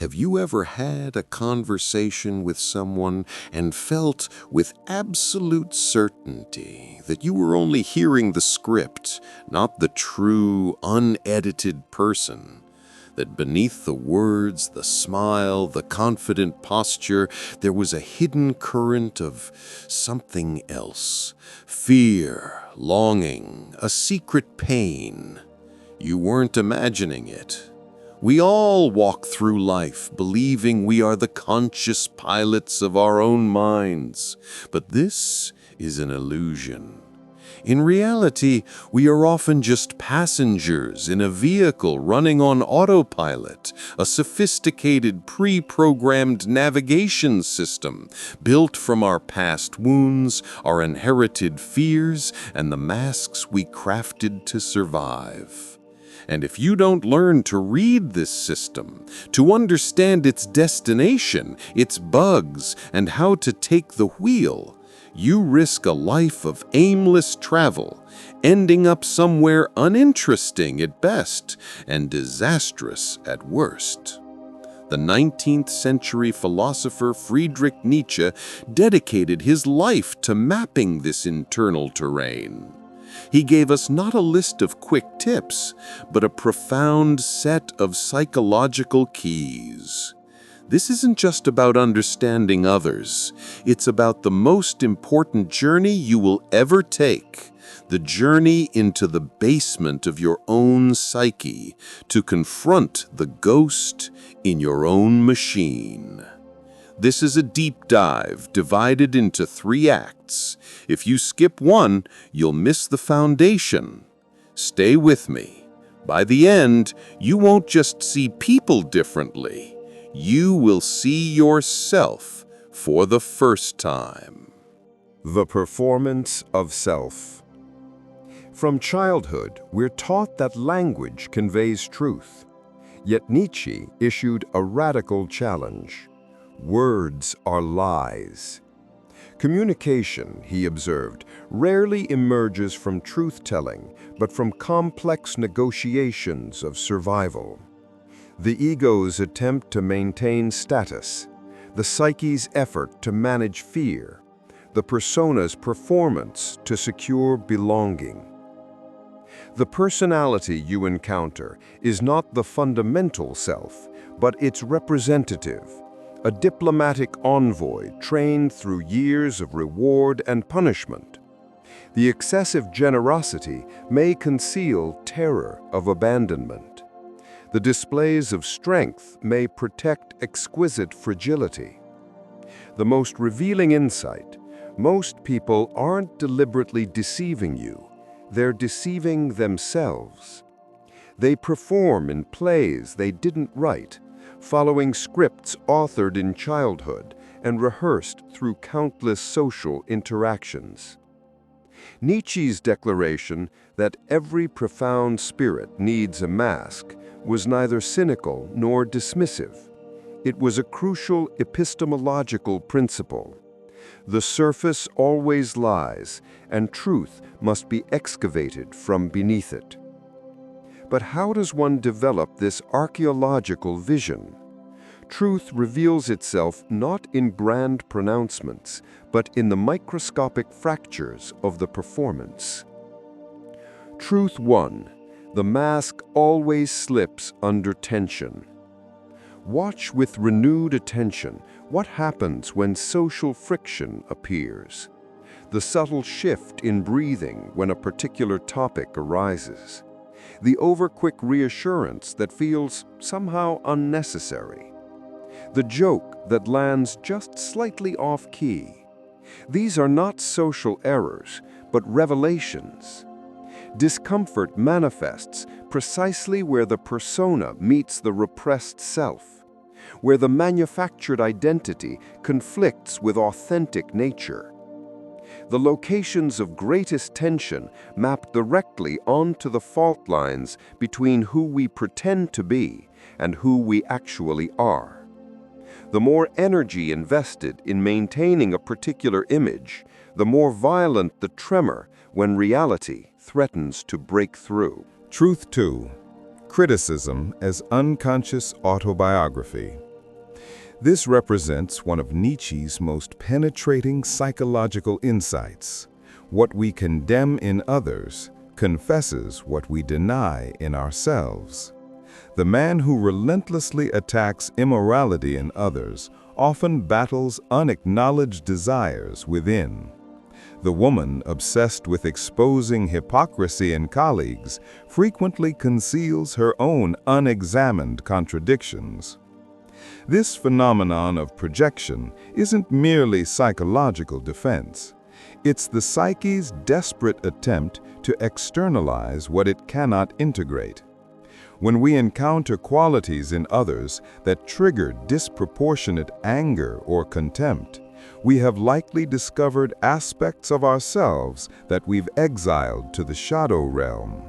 Have you ever had a conversation with someone and felt with absolute certainty that you were only hearing the script, not the true, unedited person? That beneath the words, the smile, the confident posture, there was a hidden current of something else. Fear, longing, a secret pain. You weren't imagining it. We all walk through life believing we are the conscious pilots of our own minds, but this is an illusion. In reality, we are often just passengers in a vehicle running on autopilot, a sophisticated pre-programmed navigation system built from our past wounds, our inherited fears, and the masks we crafted to survive. And if you don't learn to read this system, to understand its destination, its bugs, and how to take the wheel, you risk a life of aimless travel, ending up somewhere uninteresting at best and disastrous at worst. The 19th century philosopher Friedrich Nietzsche dedicated his life to mapping this internal terrain. He gave us not a list of quick tips, but a profound set of psychological keys. This isn't just about understanding others. It's about the most important journey you will ever take, the journey into the basement of your own psyche to confront the ghost in your own machine. This is a deep dive divided into 3 acts. If you skip one, you'll miss the foundation. Stay with me. By the end, you won't just see people differently. You will see yourself for the first time. The performance of self. From childhood, we're taught that language conveys truth. Yet Nietzsche issued a radical challenge. Words are lies. Communication, he observed, rarely emerges from truth-telling, but from complex negotiations of survival. The ego's attempt to maintain status, the psyche's effort to manage fear, the persona's performance to secure belonging. The personality you encounter is not the fundamental self, but its representative, a diplomatic envoy trained through years of reward and punishment. The excessive generosity may conceal terror of abandonment. The displays of strength may protect exquisite fragility. The most revealing insight: most people aren't deliberately deceiving you, they're deceiving themselves. They perform in plays they didn't write, following scripts authored in childhood and rehearsed through countless social interactions. Nietzsche's declaration that every profound spirit needs a mask was neither cynical nor dismissive. It was a crucial epistemological principle. The surface always lies, and truth must be excavated from beneath it. But how does one develop this archaeological vision? Truth reveals itself not in grand pronouncements, but in the microscopic fractures of the performance. Truth 1. The mask always slips under tension. Watch with renewed attention what happens when social friction appears. The subtle shift in breathing when a particular topic arises. The overquick reassurance that feels somehow unnecessary. The joke that lands just slightly off-key. These are not social errors, but revelations. Discomfort manifests precisely where the persona meets the repressed self, where the manufactured identity conflicts with authentic nature. The locations of greatest tension map directly onto the fault lines between who we pretend to be and who we actually are. The more energy invested in maintaining a particular image, the more violent the tremor when reality threatens to break through. Truth 2. Criticism as unconscious autobiography. This represents one of Nietzsche's most penetrating psychological insights. What we condemn in others confesses what we deny in ourselves. The man who relentlessly attacks immorality in others often battles unacknowledged desires within. The woman obsessed with exposing hypocrisy in colleagues frequently conceals her own unexamined contradictions. This phenomenon of projection isn't merely psychological defense. It's the psyche's desperate attempt to externalize what it cannot integrate. When we encounter qualities in others that trigger disproportionate anger or contempt, we have likely discovered aspects of ourselves that we've exiled to the shadow realm.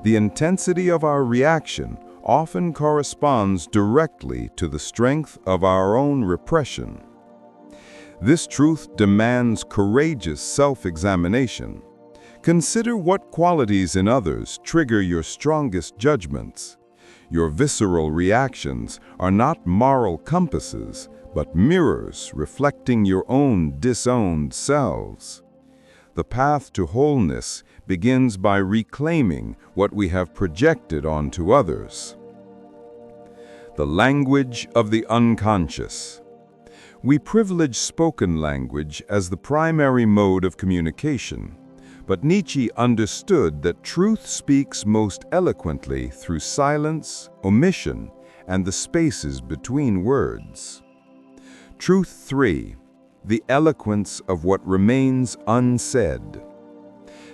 The intensity of our reaction often corresponds directly to the strength of our own repression. This truth demands courageous self-examination. Consider what qualities in others trigger your strongest judgments. Your visceral reactions are not moral compasses, but mirrors reflecting your own disowned selves. The path to wholeness begins by reclaiming what we have projected onto others. The language of the unconscious. We privilege spoken language as the primary mode of communication. But Nietzsche understood that truth speaks most eloquently through silence, omission, and the spaces between words. Truth 3. The eloquence of what remains unsaid.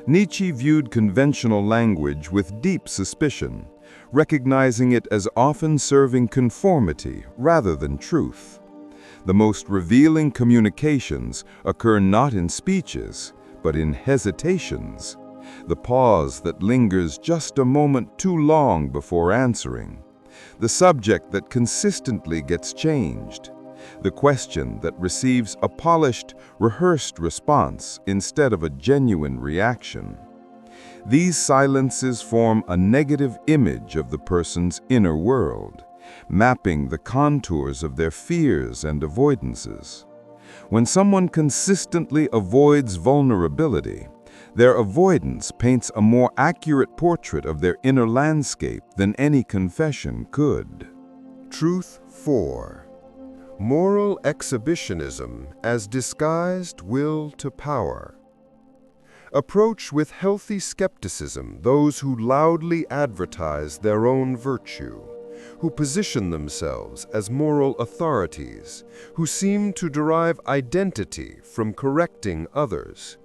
Nietzsche viewed conventional language with deep suspicion, recognizing it as often serving conformity rather than truth. The most revealing communications occur not in speeches, but in hesitations, the pause that lingers just a moment too long before answering, the subject that consistently gets changed, the question that receives a polished, rehearsed response instead of a genuine reaction. These silences form a negative image of the person's inner world, mapping the contours of their fears and avoidances. When someone consistently avoids vulnerability, their avoidance paints a more accurate portrait of their inner landscape than any confession could. Truth 4. Moral exhibitionism as disguised will to power. Approach with healthy skepticism those who loudly advertise their own virtue, who position themselves as moral authorities, who seem to derive identity from correcting others.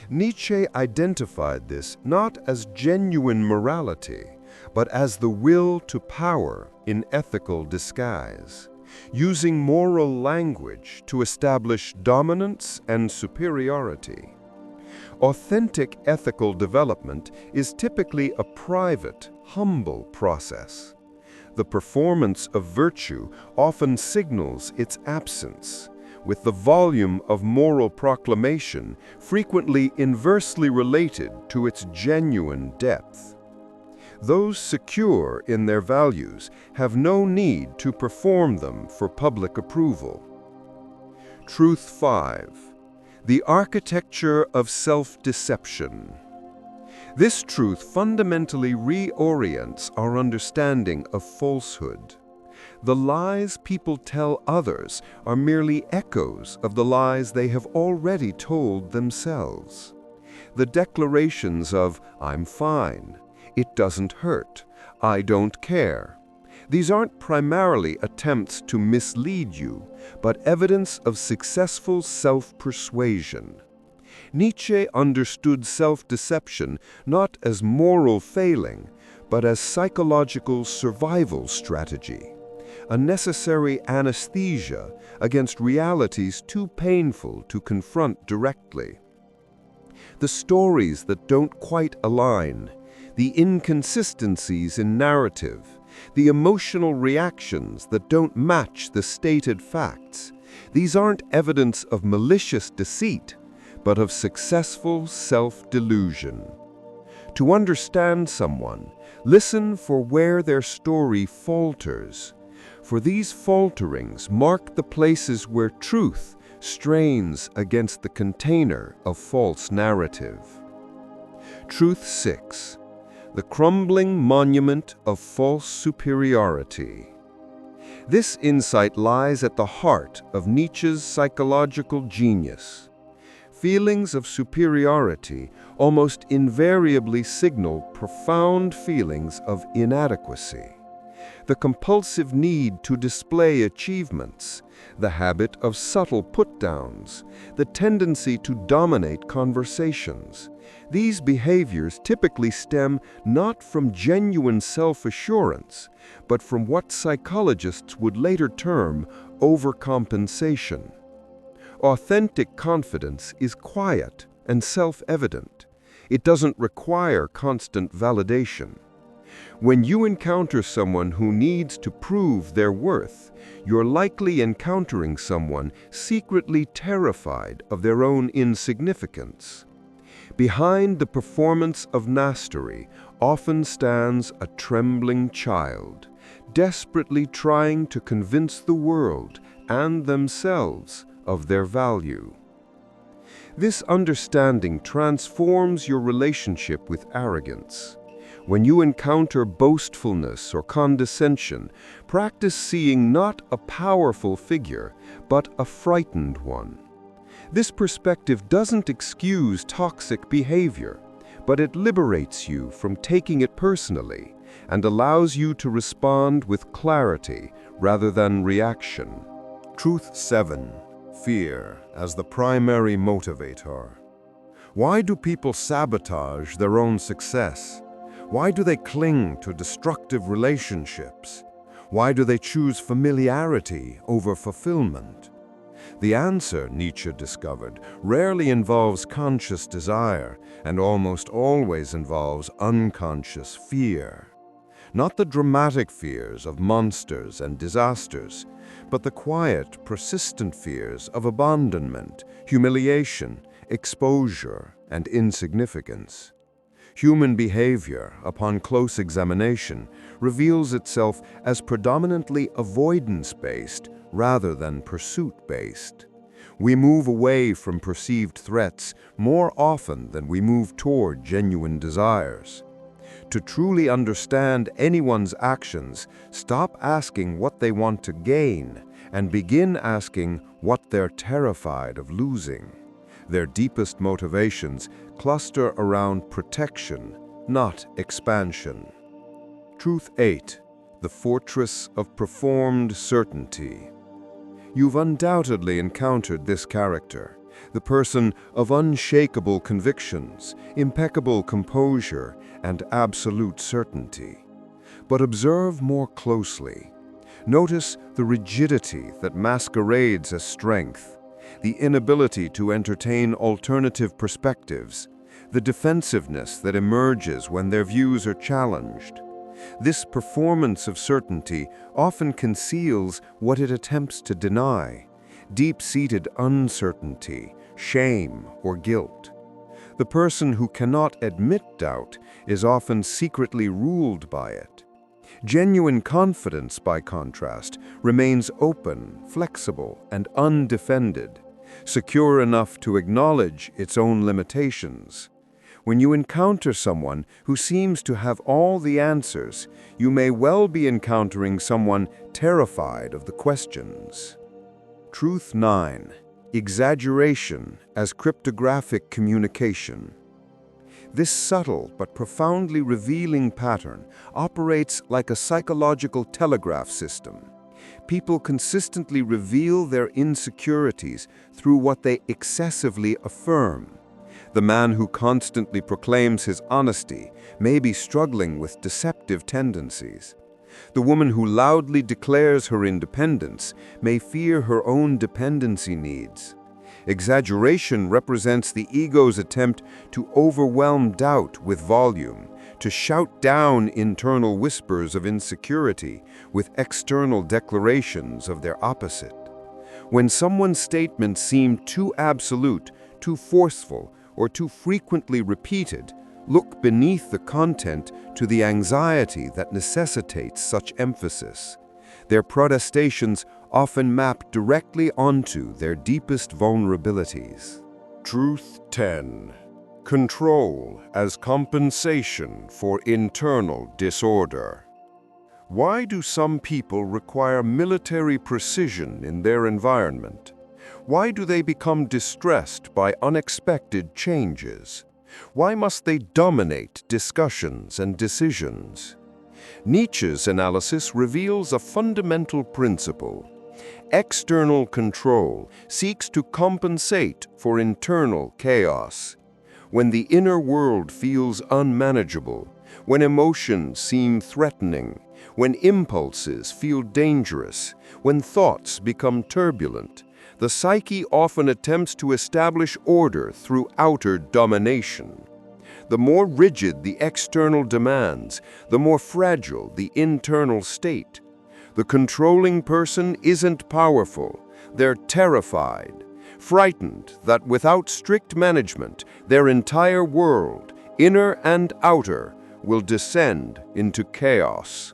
Nietzsche identified this not as genuine morality, but as the will to power in ethical disguise, using moral language to establish dominance and superiority. Authentic ethical development is typically a private, humble process. The performance of virtue often signals its absence, with the volume of moral proclamation frequently inversely related to its genuine depth. Those secure in their values have no need to perform them for public approval. Truth 5. The architecture of self-deception. This truth fundamentally reorients our understanding of falsehood. The lies people tell others are merely echoes of the lies they have already told themselves. The declarations of, "I'm fine," "it doesn't hurt," "I don't care." These aren't primarily attempts to mislead you, but evidence of successful self-persuasion. Nietzsche understood self-deception not as moral failing, but as psychological survival strategy, a necessary anesthesia against realities too painful to confront directly. The stories that don't quite align, the inconsistencies in narrative, the emotional reactions that don't match the stated facts, these aren't evidence of malicious deceit, but of successful self-delusion. To understand someone, listen for where their story falters, for these falterings mark the places where truth strains against the container of false narrative. Truth 6. The crumbling monument of false superiority. This insight lies at the heart of Nietzsche's psychological genius. Feelings of superiority almost invariably signal profound feelings of inadequacy. The compulsive need to display achievements, the habit of subtle put-downs, the tendency to dominate conversations. These behaviors typically stem not from genuine self-assurance, but from what psychologists would later term overcompensation. Authentic confidence is quiet and self-evident. It doesn't require constant validation. When you encounter someone who needs to prove their worth, you're likely encountering someone secretly terrified of their own insignificance. Behind the performance of mastery often stands a trembling child, desperately trying to convince the world and themselves of their value. This understanding transforms your relationship with arrogance. When you encounter boastfulness or condescension, practice seeing not a powerful figure, but a frightened one. This perspective doesn't excuse toxic behavior, but it liberates you from taking it personally and allows you to respond with clarity rather than reaction. Truth 7. Fear as the primary motivator. Why do people sabotage their own success? Why do they cling to destructive relationships? Why do they choose familiarity over fulfillment? The answer, Nietzsche discovered, rarely involves conscious desire and almost always involves unconscious fear. Not the dramatic fears of monsters and disasters, but the quiet, persistent fears of abandonment, humiliation, exposure, and insignificance. Human behavior, upon close examination, reveals itself as predominantly avoidance-based rather than pursuit-based. We move away from perceived threats more often than we move toward genuine desires. To truly understand anyone's actions, stop asking what they want to gain and begin asking what they're terrified of losing. Their deepest motivations cluster around protection, not expansion. Truth 8. The fortress of performed certainty. You've undoubtedly encountered this character, the person of unshakable convictions, impeccable composure, and absolute certainty. But observe more closely. Notice the rigidity that masquerades as strength, the inability to entertain alternative perspectives, the defensiveness that emerges when their views are challenged. This performance of certainty often conceals what it attempts to deny: deep-seated uncertainty, shame, or guilt. The person who cannot admit doubt is often secretly ruled by it. Genuine confidence, by contrast, remains open, flexible, and undefended, secure enough to acknowledge its own limitations. When you encounter someone who seems to have all the answers, you may well be encountering someone terrified of the questions. Truth 9. Exaggeration as cryptographic communication. This subtle but profoundly revealing pattern operates like a psychological telegraph system. People consistently reveal their insecurities through what they excessively affirm. The man who constantly proclaims his honesty may be struggling with deceptive tendencies. The woman who loudly declares her independence may fear her own dependency needs. Exaggeration represents the ego's attempt to overwhelm doubt with volume, to shout down internal whispers of insecurity with external declarations of their opposite. When someone's statements seem too absolute, too forceful, or too frequently repeated, look beneath the content to the anxiety that necessitates such emphasis. Their protestations often map directly onto their deepest vulnerabilities. Truth 10. Control as compensation for internal disorder. Why do some people require military precision in their environment? Why do they become distressed by unexpected changes? Why must they dominate discussions and decisions? Nietzsche's analysis reveals a fundamental principle. External control seeks to compensate for internal chaos. When the inner world feels unmanageable, when emotions seem threatening, when impulses feel dangerous, when thoughts become turbulent, the psyche often attempts to establish order through outer domination. The more rigid the external demands, the more fragile the internal state. The controlling person isn't powerful, they're terrified, frightened that without strict management, their entire world, inner and outer, will descend into chaos.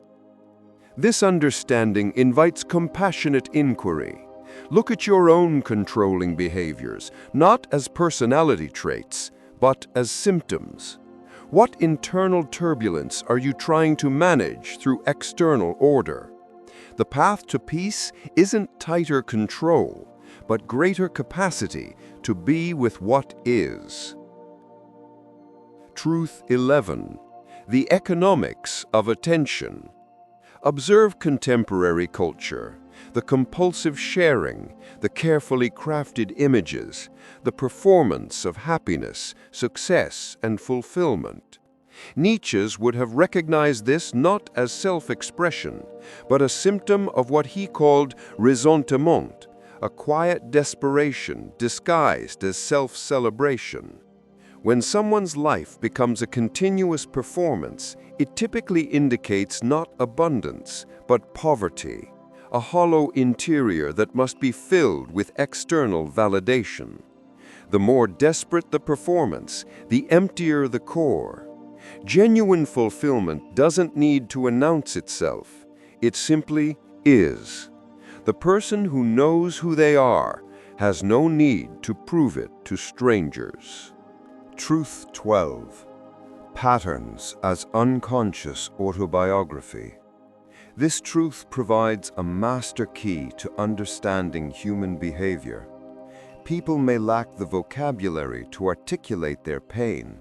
This understanding invites compassionate inquiry. Look at your own controlling behaviors, not as personality traits, but as symptoms. What internal turbulence are you trying to manage through external order? The path to peace isn't tighter control, but greater capacity to be with what is. Truth 11. The economics of attention. Observe contemporary culture, the compulsive sharing, the carefully crafted images, the performance of happiness, success, and fulfillment. Nietzsche's would have recognized this not as self-expression, but a symptom of what he called ressentiment, a quiet desperation disguised as self-celebration. When someone's life becomes a continuous performance, it typically indicates not abundance, but poverty, a hollow interior that must be filled with external validation. The more desperate the performance, the emptier the core. Genuine fulfillment doesn't need to announce itself. It simply is. The person who knows who they are has no need to prove it to strangers. Truth 12. Patterns as unconscious autobiography. This truth provides a master key to understanding human behavior. People may lack the vocabulary to articulate their pain,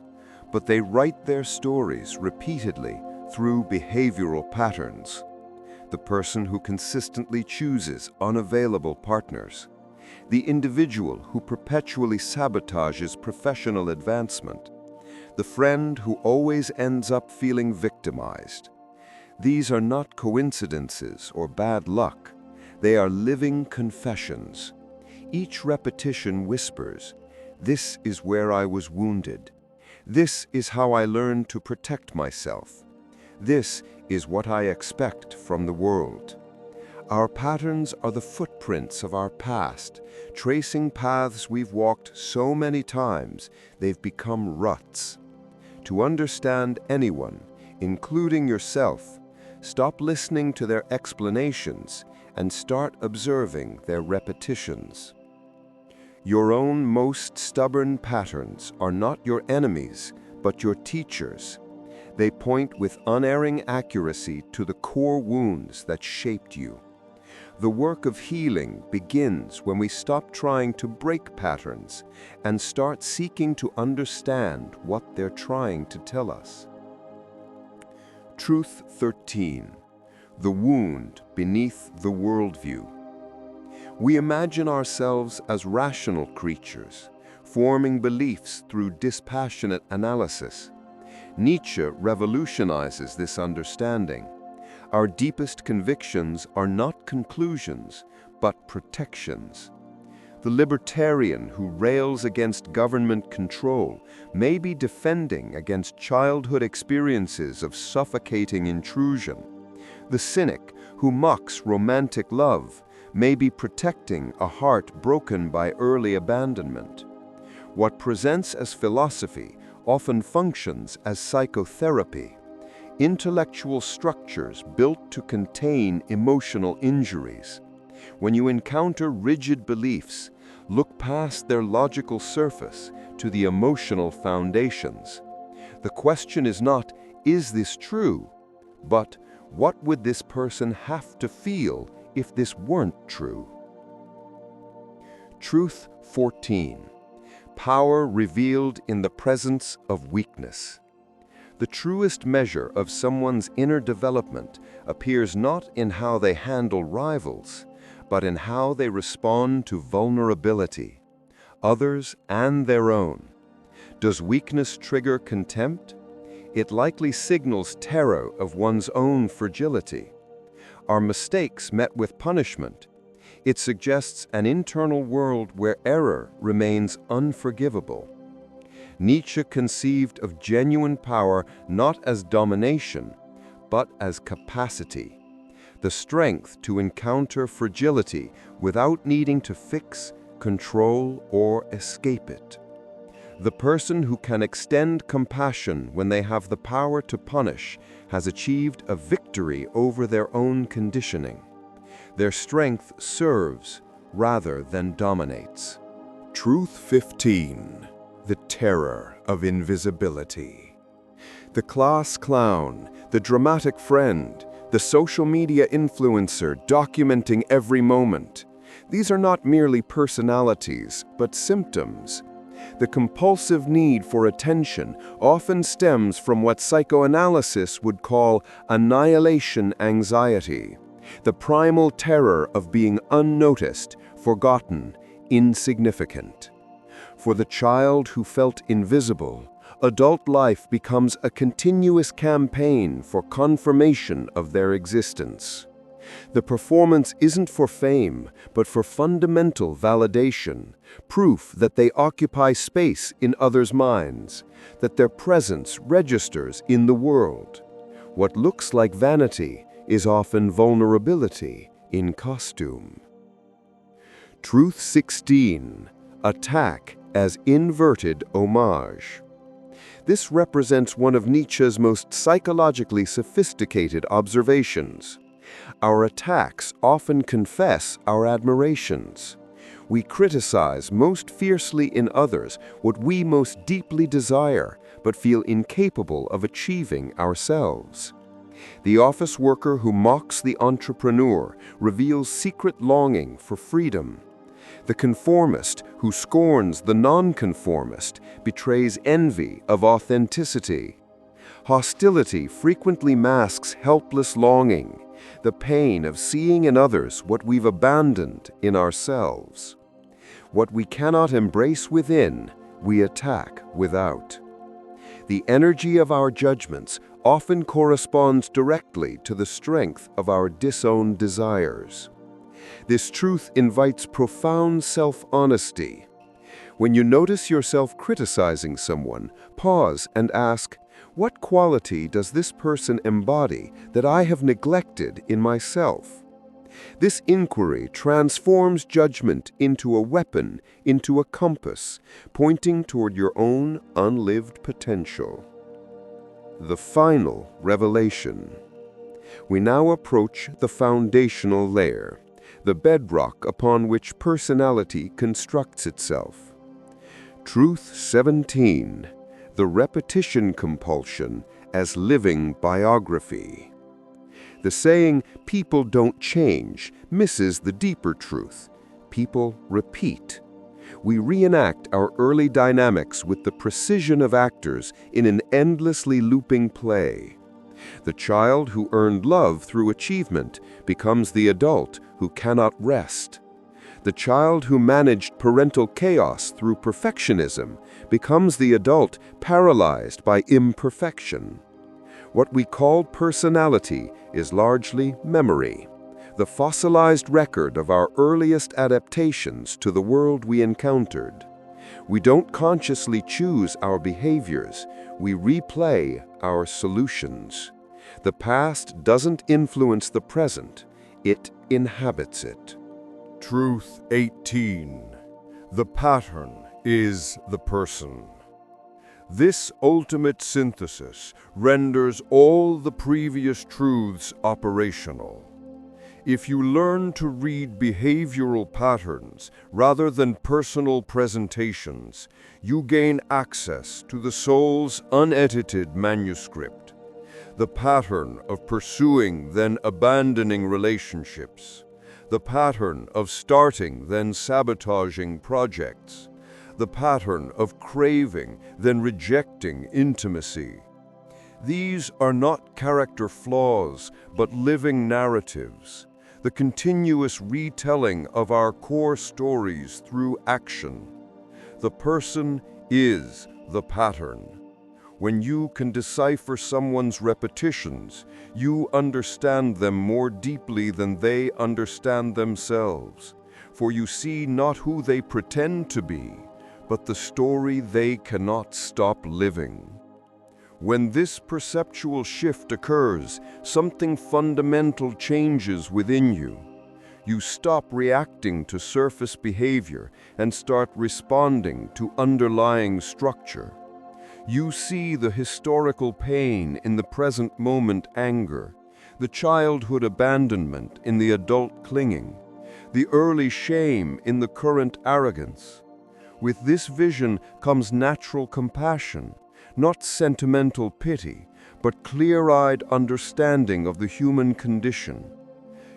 but they write their stories repeatedly through behavioral patterns. The person who consistently chooses unavailable partners. The individual who perpetually sabotages professional advancement. The friend who always ends up feeling victimized. These are not coincidences or bad luck. They are living confessions. Each repetition whispers, "This is where I was wounded. This is how I learned to protect myself. This is what I expect from the world." Our patterns are the footprints of our past, tracing paths we've walked so many times they've become ruts. To understand anyone, including yourself, stop listening to their explanations and start observing their repetitions. Your own most stubborn patterns are not your enemies, but your teachers. They point with unerring accuracy to the core wounds that shaped you. The work of healing begins when we stop trying to break patterns and start seeking to understand what they're trying to tell us. Truth 13. The wound beneath the worldview. We imagine ourselves as rational creatures, forming beliefs through dispassionate analysis. Nietzsche revolutionizes this understanding. Our deepest convictions are not conclusions, but protections. The libertarian who rails against government control may be defending against childhood experiences of suffocating intrusion. The cynic who mocks romantic love may be protecting a heart broken by early abandonment. What presents as philosophy often functions as psychotherapy. intellectual structures built to contain emotional injuries. When you encounter rigid beliefs, look past their logical surface to the emotional foundations. The question is not, is this true? But, what would this person have to feel if this weren't true? Truth 14. Power revealed in the presence of weakness. The truest measure of someone's inner development appears not in how they handle rivals, but in how they respond to vulnerability, others and their own. Does weakness trigger contempt? It likely signals terror of one's own fragility. Are mistakes met with punishment? It suggests an internal world where error remains unforgivable. Nietzsche conceived of genuine power not as domination, but as capacity, the strength to encounter fragility without needing to fix, control, or escape it. The person who can extend compassion when they have the power to punish has achieved a victory over their own conditioning. Their strength serves rather than dominates. Truth 15. The terror of invisibility. The class clown, the dramatic friend, the social media influencer documenting every moment. These are not merely personalities, but symptoms. The compulsive need for attention often stems from what psychoanalysis would call annihilation anxiety, the primal terror of being unnoticed, forgotten, insignificant. For the child who felt invisible, adult life becomes a continuous campaign for confirmation of their existence. The performance isn't for fame, but for fundamental validation, proof that they occupy space in others' minds, that their presence registers in the world. What looks like vanity is often vulnerability in costume. Truth 16. Attack as inverted homage. This represents one of Nietzsche's most psychologically sophisticated observations. Our attacks often confess our admirations. We criticize most fiercely in others what we most deeply desire, but feel incapable of achieving ourselves. The office worker who mocks the entrepreneur reveals secret longing for freedom. The conformist who scorns the nonconformist betrays envy of authenticity. Hostility frequently masks helpless longing, the pain of seeing in others what we've abandoned in ourselves. What we cannot embrace within, we attack without. The energy of our judgments often corresponds directly to the strength of our disowned desires. This truth invites profound self-honesty. When you notice yourself criticizing someone, pause and ask, what quality does this person embody that I have neglected in myself? This inquiry transforms judgment into a weapon, into a compass, pointing toward your own unlived potential. The final revelation. We now approach the foundational layer, the bedrock upon which personality constructs itself. Truth 17. The repetition compulsion as living biography. The saying, "people don't change," misses the deeper truth. People repeat. We reenact our early dynamics with the precision of actors in an endlessly looping play. The child who earned love through achievement becomes the adult who cannot rest. The child who managed parental chaos through perfectionism becomes the adult paralyzed by imperfection. What we call personality is largely memory, the fossilized record of our earliest adaptations to the world we encountered. We don't consciously choose our behaviors, we replay our solutions. The past doesn't influence the present, it inhabits it. Truth 18. The pattern is the person. This ultimate synthesis renders all the previous truths operational. If you learn to read behavioral patterns rather than personal presentations, you gain access to the soul's unedited manuscript. The pattern of pursuing then abandoning relationships. The pattern of starting then sabotaging projects. The pattern of craving then rejecting intimacy. These are not character flaws, but living narratives. The continuous retelling of our core stories through action. The person is the pattern. When you can decipher someone's repetitions, you understand them more deeply than they understand themselves. For you see not who they pretend to be, but the story they cannot stop living. When this perceptual shift occurs, something fundamental changes within you. You stop reacting to surface behavior and start responding to underlying structure. You see the historical pain in the present moment anger, the childhood abandonment in the adult clinging, the early shame in the current arrogance. With this vision comes natural compassion, not sentimental pity, but clear-eyed understanding of the human condition.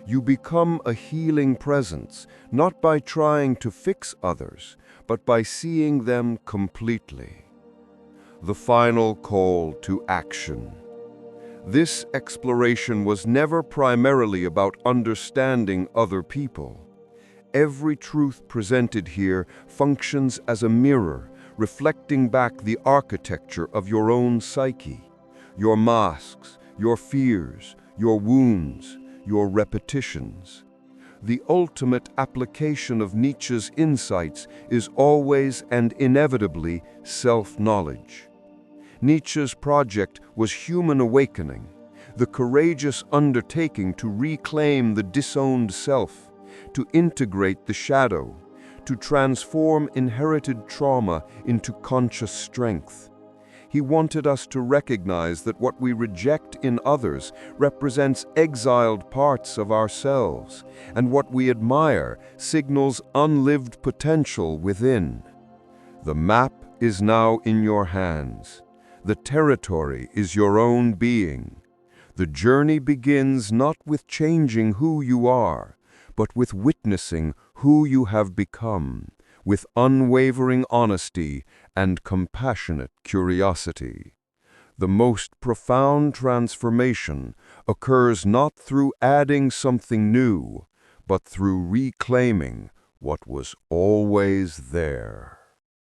You become a healing presence, not by trying to fix others, but by seeing them completely. The final call to action. This exploration was never primarily about understanding other people. Every truth presented here functions as a mirror, reflecting back the architecture of your own psyche, your masks, your fears, your wounds, your repetitions. The ultimate application of Nietzsche's insights is always and inevitably self-knowledge. Nietzsche's project was human awakening, the courageous undertaking to reclaim the disowned self, to integrate the shadow, to transform inherited trauma into conscious strength. He wanted us to recognize that what we reject in others represents exiled parts of ourselves, and what we admire signals unlived potential within. The map is now in your hands. The territory is your own being. The journey begins not with changing who you are, but with witnessing who you have become, with unwavering honesty and compassionate curiosity. The most profound transformation occurs not through adding something new, but through reclaiming what was always there.